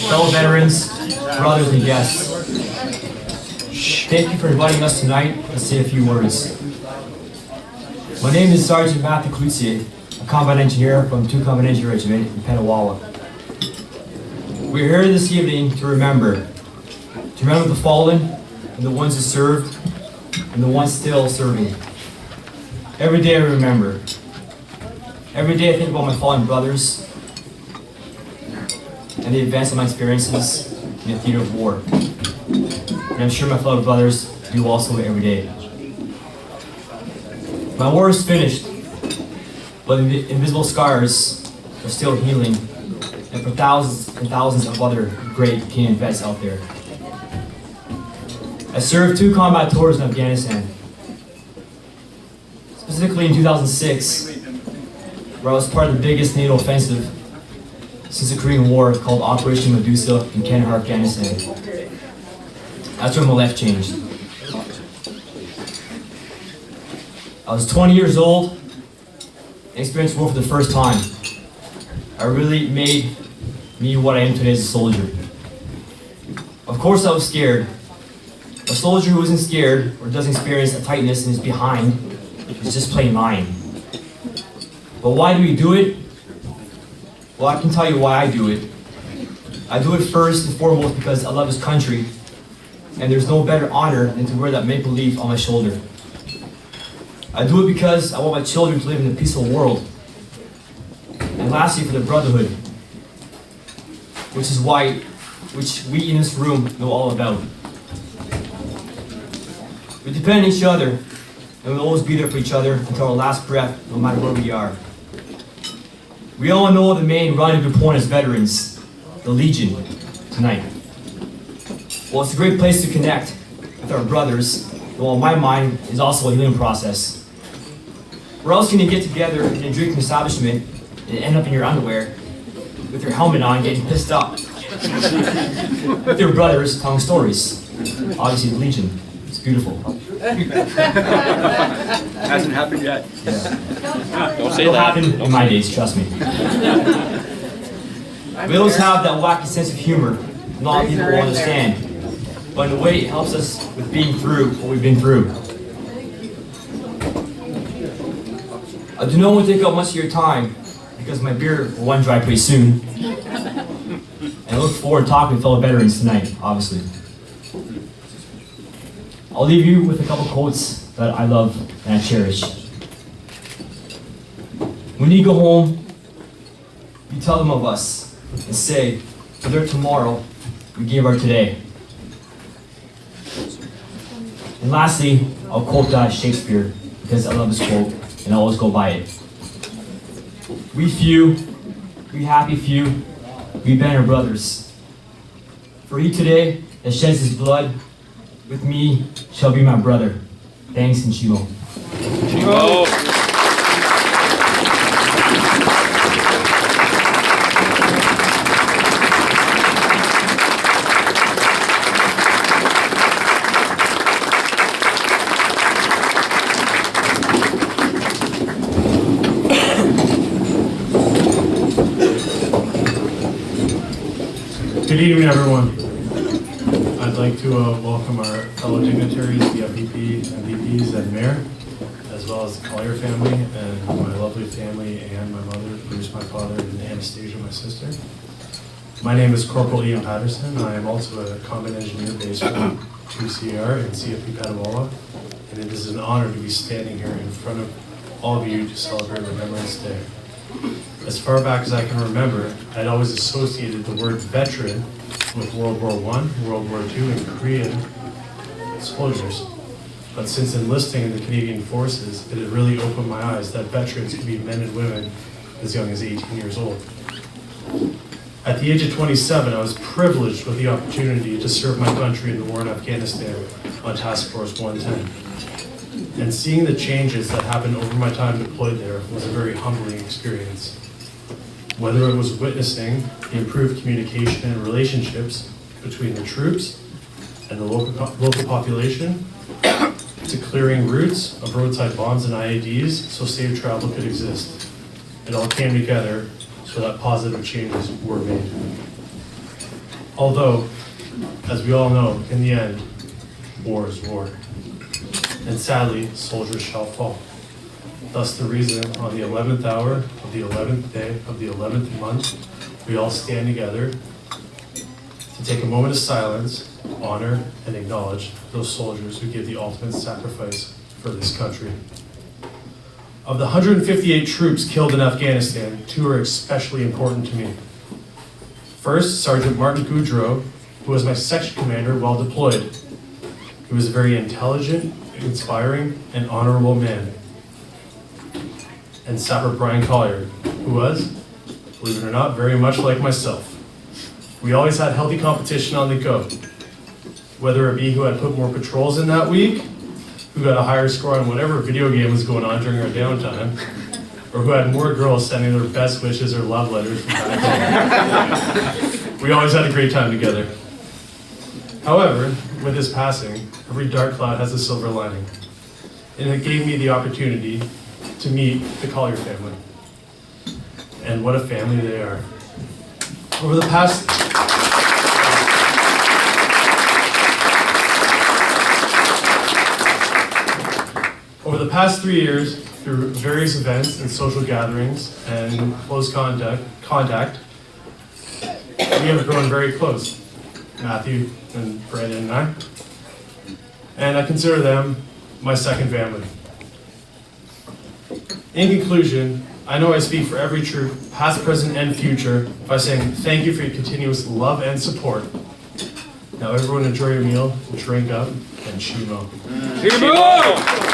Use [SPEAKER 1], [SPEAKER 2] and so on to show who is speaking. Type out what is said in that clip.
[SPEAKER 1] fellow veterans, brothers, and guests, thank you for inviting us tonight to say a few words. My name is Sergeant Matthew Coultier, a combat engineer from 2 Combat Engineer Regiment in Petawawa. We're here this evening to remember the fallen and the ones who served and the ones still serving. Every day I remember. Every day I think about my fallen brothers and the events of my experiences in the theater of war. And I'm sure my fellow brothers do also every day. My war is finished, but the invisible scars are still healing, and for thousands and thousands of other great Canadian vets out there. I served 2 combat tours in Afghanistan. Specifically in 2006, where I was part of the biggest NATO offensive since the Korean War, called Operation Medusa in Kandahar, Afghanistan. That's where my life changed. I was 20 years old and experienced war for the first time. It really made me what I am today as a soldier. Of course I was scared. A soldier who isn't scared or doesn't experience a tightness in his behind is just plain lying. But why do we do it? Well, I can tell you why I do it. I do it first and foremost because I love this country, and there's no better honor than to wear that maple leaf on my shoulder. I do it because I want my children to live in a peaceful world. And lastly, for the brotherhood, which we in this room know all about. We depend on each other, and we'll always be there for each other until our last breath, no matter where we are. We all know the main rendezvous point as veterans, the Legion, tonight. Well, it's a great place to connect with our brothers, well, in my mind, is also a healing process. Where else can you get together in a drinking establishment and end up in your underwear with your helmet on, getting pissed up with your brothers telling stories? Obviously, the Legion. It's beautiful.
[SPEAKER 2] Hasn't happened yet.
[SPEAKER 1] Yeah.
[SPEAKER 2] Don't say
[SPEAKER 1] It'll
[SPEAKER 2] that.
[SPEAKER 1] happen in my days, trust me. We always have that wacky sense of humor. Not a lot of people will understand. But in a way, it helps us with being through what we've been through. I do not want to take up much of your time because my beer will run dry pretty soon. And I look forward to talking with fellow veterans tonight, obviously. I'll leave you with a couple quotes that I love and I cherish. When you go home, you tell them of us and say, for their tomorrow, we gave our today. And lastly, I'll quote Shakespeare because I love this quote and I always go by it. We few, we happy few, we banner brothers. For he today that sheds his blood with me shall be my brother. Thanks and Chilo.
[SPEAKER 3] Good evening, everyone. I'd like to welcome our fellow dignitaries, the MVP, MVPs, and Mayor, as well as the Collier family, and my lovely family, and my mother, Bruce, my father, and Anastasia, my sister. My name is Corporal Ian Paterson. I am also a combat engineer based from 2CR in CFP Petawawa, and it is an honor to be standing here in front of all of you to celebrate Remembrance Day. As far back as I can remember, I'd always associated the word veteran with World War I, World War II, and Korean soldiers. But since enlisting in the Canadian Forces, it had really opened my eyes that veterans could be men and women as young as 18 years old. At the age of 27, I was privileged with the opportunity to serve my country in the war in Afghanistan on Task Force 110. And seeing the changes that happened over my time deployed there was a very humbling experience. Whether it was witnessing the improved communication and relationships between the troops and the local population, to clearing routes of roadside bombs and IEDs so safe travel could exist. It all came together so that positive changes were made. Although, as we all know, in the end, war is war. And sadly, soldiers shall fall. Thus the reason on the 11th hour of the 11th day of the 11th month, we all stand together to take a moment of silence, honor, and acknowledge those soldiers who give the ultimate sacrifice for this country. Of the 158 troops killed in Afghanistan, 2 are especially important to me. First, Sergeant Martin Goudreau, who was my section commander while deployed. He was a very intelligent, inspiring, and honorable man. And Sapper Brian Coultier, who was, believe it or not, very much like myself. We always had healthy competition on the go. Whether it be who had put more patrols in that week, who got a higher score on whatever video game was going on during our downtime, or who had more girls sending their best wishes or love letters from back home. We always had a great time together. However, with his passing, every dark cloud has a silver lining. And it gave me the opportunity to meet the Coultier family. And what a family they are. Over the past Over the past 3 years, through various events and social gatherings and close contact, we have grown very close, Matthew and Brandon and I. And I consider them my second family. In conclusion, I know I speak for every troop, past, present, and future, by saying thank you for your continuous love and support. Now everyone enjoy your meal, drink up, and shimo.
[SPEAKER 2] Here we go!